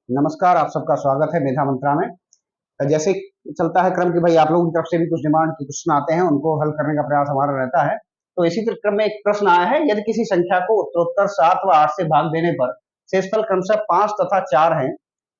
नमस्कार, आप सबका स्वागत है मेधा मंत्रा में। जैसे चलता है क्रम कि भाई आप लोगों की तरफ से भी कुछ डिमांड के क्वेश्चन आते हैं, उनको हल करने का प्रयास हमारा रहता है। तो इसी क्रम में एक प्रश्न आया है, यदि किसी संख्या को उत्तरोत्तर 7 व 8 से भाग देने पर शेषफल क्रमशः 5 तथा 4 हैं,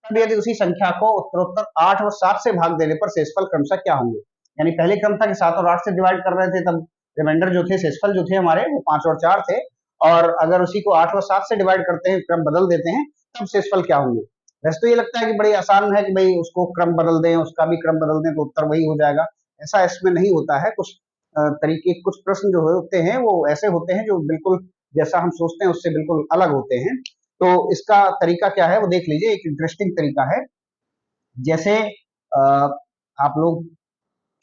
तब यदि उसी संख्या को उत्तरोत्तर 8 व 7 से भाग देने पर शेषफल क्रमशः क्या होंगे? यानी पहले क्रम था कि 7 और 8 से डिवाइड कर रहे थे, तब रिमाइंडर जो थे, शेषफल जो थे हमारे, वो 5 और 4 थे। और अगर उसी को 8 व 7 से डिवाइड करते हैं, क्रम बदल देते हैं, तब शेषफल क्या होंगे? वैसे तो ये लगता है कि बड़ी आसान है कि भाई उसको क्रम बदल दें, उसका भी क्रम बदल दें तो उत्तर वही हो जाएगा। ऐसा इसमें नहीं होता है। कुछ तरीके, कुछ प्रश्न जो होते हैं वो ऐसे होते हैं जो बिल्कुल जैसा हम सोचते हैं उससे बिल्कुल अलग होते हैं। तो इसका तरीका क्या है वो देख लीजिए। एक इंटरेस्टिंग तरीका है। जैसे आप लोग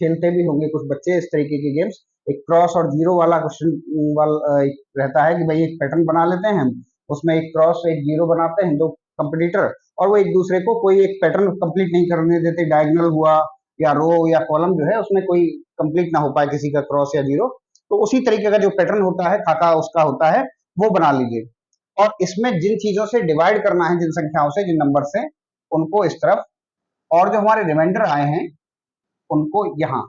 खेलते भी होंगे, कुछ बच्चे, इस तरीके के गेम्स। एक क्रॉस और जीरो वाला क्वेश्चन वाला रहता है कि भाई एक पैटर्न बना लेते हैं हम, उसमें एक क्रॉस एक जीरो बनाते हैं दो कंपटीटर, और वो एक दूसरे को कोई एक पैटर्न कंप्लीट नहीं करने देते। डायगोनल हुआ या रो या कॉलम जो है उसमें कोई कंप्लीट ना हो पाए किसी का क्रॉस या जीरो। तो उसी तरीके का जो पैटर्न होता है, खाका उसका होता है, वो बना लीजिए। और इसमें जिन चीजों से डिवाइड करना है, जिन संख्याओं से, जिन नंबर से, उनको इस तरफ, और जो हमारे रिमाइंडर आए हैं उनको यहाँ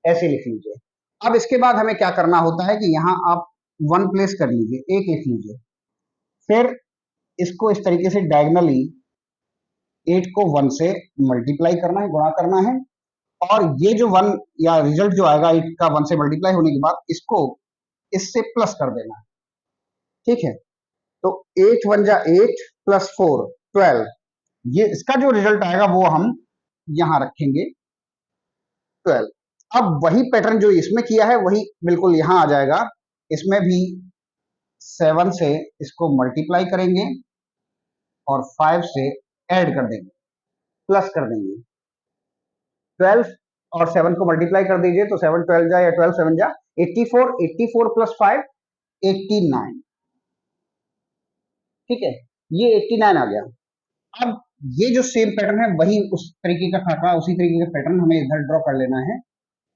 ऐसे लिख लीजिए। अब इसके बाद हमें क्या करना होता है कि यहाँ आप 1 प्लेस कर लीजिए, 1 लिख लीजिए। फिर इसको इस तरीके से डायगोनली 8 को 1 से मल्टीप्लाई करना है, गुणा करना है। और ये जो 1 या रिजल्ट जो आएगा 8 का 1 से मल्टीप्लाई होने के बाद, इसको इससे प्लस कर देना है। ठीक है, तो 8 1 जा 8 प्लस 4 12। ये इसका जो रिजल्ट आएगा वो हम यहां रखेंगे 12। अब वही पैटर्न जो इसमें किया है वही बिल्कुल यहां आ जाएगा। इसमें भी 7 से इसको मल्टीप्लाई करेंगे और 5 से ऐड कर देंगे, प्लस कर देंगे। 12 और 7 को मल्टीप्लाई कर दीजिए तो 7 12 जा या 12 7 जा 84, 84 प्लस 5 89। ठीक है, ये 89 आ गया। अब ये जो सेम पैटर्न है वही उस तरीके का खाका, उसी तरीके का पैटर्न हमें इधर ड्रॉ कर लेना है।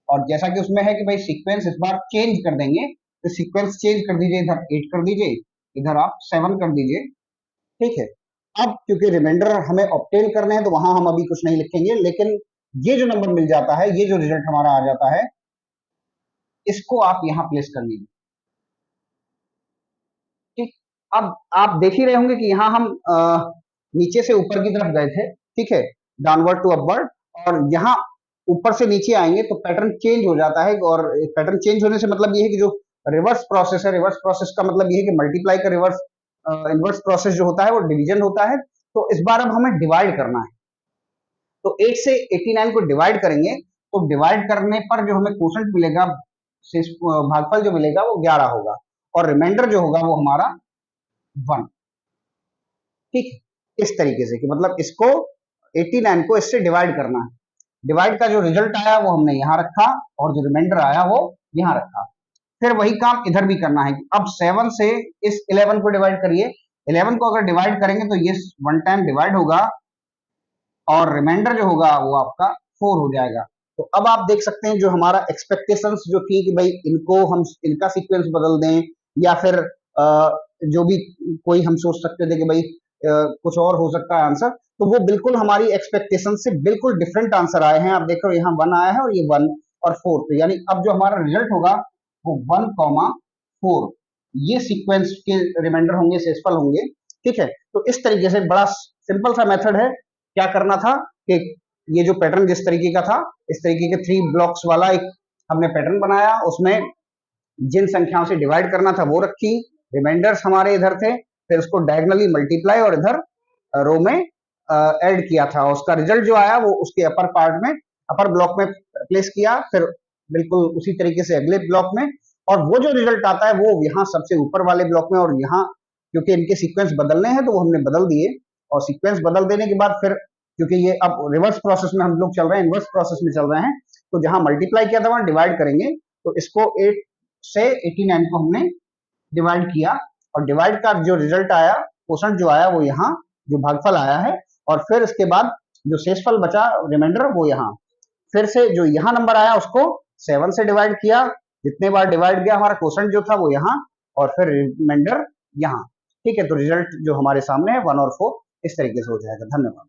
और जैसा कि उसमें है कि भाई सीक्वेंस इस बार चेंज कर देंगे, तो सीक्वेंस चेंज कर दीजिए। इधर 8 कर दीजिए, इधर आप 7 कर दीजिए। ठीक है, अब क्योंकि रिमाइंडर हमें ऑब्टेन करने हैं तो वहां हम अभी कुछ नहीं लिखेंगे, लेकिन ये जो नंबर मिल जाता है, ये जो रिजल्ट हमारा आ जाता है, इसको आप यहां प्लेस कर लीजिए। ठीक, अब आप देख ही रहे होंगे कि यहाँ हम नीचे से ऊपर की तरफ गए थे। ठीक है, डाउनवर्ड टू अपवर्ड, और यहाँ ऊपर से नीचे आएंगे तो पैटर्न चेंज हो जाता है। और पैटर्न चेंज होने से मतलब ये है कि जो रिवर्स प्रोसेस है, रिवर्स प्रोसेस का मतलब ये है कि मल्टीप्लाई का रिवर्स, इनवर्स प्रोसेस जो होता है वो डिवीजन होता है। तो इस बार अब हमें डिवाइड करना है, तो 8 से 89 को डिवाइड करेंगे, तो डिवाइड करने पर जो हमें क्वोशंट मिलेगा, भागफल जो मिलेगा वो 11 होगा, और रिमाइंडर जो होगा वो हमारा 1। ठीक है, इस तरीके से कि मतलब इसको 89 को इससे डिवाइड करना है। डिवाइड का जो रिजल्ट आया वो हमने यहाँ रखा, और जो रिमाइंडर आया वो यहाँ रखा। फिर वही काम इधर भी करना है। अब 7 से इस 11 को डिवाइड करिए। 11 को अगर डिवाइड करेंगे तो ये 1 टाइम डिवाइड होगा, और रिमाइंडर जो होगा वो आपका 4 हो जाएगा। तो अब आप देख सकते हैं जो हमारा एक्सपेक्टेशंस जो थी कि भाई इनको हम, इनका सीक्वेंस बदल दें, या फिर जो भी कोई हम सोच सकते थे कि भाई कुछ और हो सकता है आंसर, तो वो बिल्कुल हमारी एक्सपेक्टेशन से बिल्कुल डिफरेंट आंसर आए हैं। आप देख रहे हो यहाँ 1 आया है और ये 1 और 4, तो यानी अब जो हमारा रिजल्ट होगा वो 1,4, ये सीक्वेंस के रिमाइंडर होंगे, शेषफल होंगे। ठीक है, तो इस तरीके से बड़ा सिंपल सा मेथड है। क्या करना था कि ये जो पैटर्न जिस तरीके का था, इस तरीके के 3 ब्लॉक्स वाला एक हमने पैटर्न बनाया, उसमें जिन संख्याओं से डिवाइड करना था वो रखी, रिमाइंडर्स हमारे इधर थे, फिर उसको डायगोनली मल्टीप्लाई और इधर रो में ऐड किया था। उसका रिजल्ट जो आया वो उसके अपर पार्ट में, अपर ब्लॉक में प्लेस किया, फिर बिल्कुल उसी तरीके से अगले ब्लॉक में, और वो जो रिजल्ट आता है वो यहाँ सबसे ऊपर वाले ब्लॉक में। और यहाँ क्योंकि इनके सीक्वेंस बदलने हैं तो वो हमने बदल दिए, और सीक्वेंस बदल देने के बाद फिर क्योंकि ये अब रिवर्स प्रोसेस में हम लोग चल रहे हैं, इनवर्स प्रोसेस में चल रहे हैं, तो जहां मल्टीप्लाई किया था वहां डिवाइड करेंगे। तो इसको 8 से 89 को हमने डिवाइड किया, और डिवाइड का जो रिजल्ट आया, क्वोशंट जो आया वो यहाँ, जो भागफल आया है, और फिर इसके बाद जो शेषफल बचा रिमाइंडर वो यहाँ, फिर से जो यहाँ नंबर आया उसको 7 से डिवाइड किया, जितने बार डिवाइड किया हमारा क्वोशंट जो था वो यहाँ, और फिर रिमाइंडर यहाँ। ठीक है, तो रिजल्ट जो हमारे सामने है 1 और 4, इस तरीके से हो जाएगा। धन्यवाद।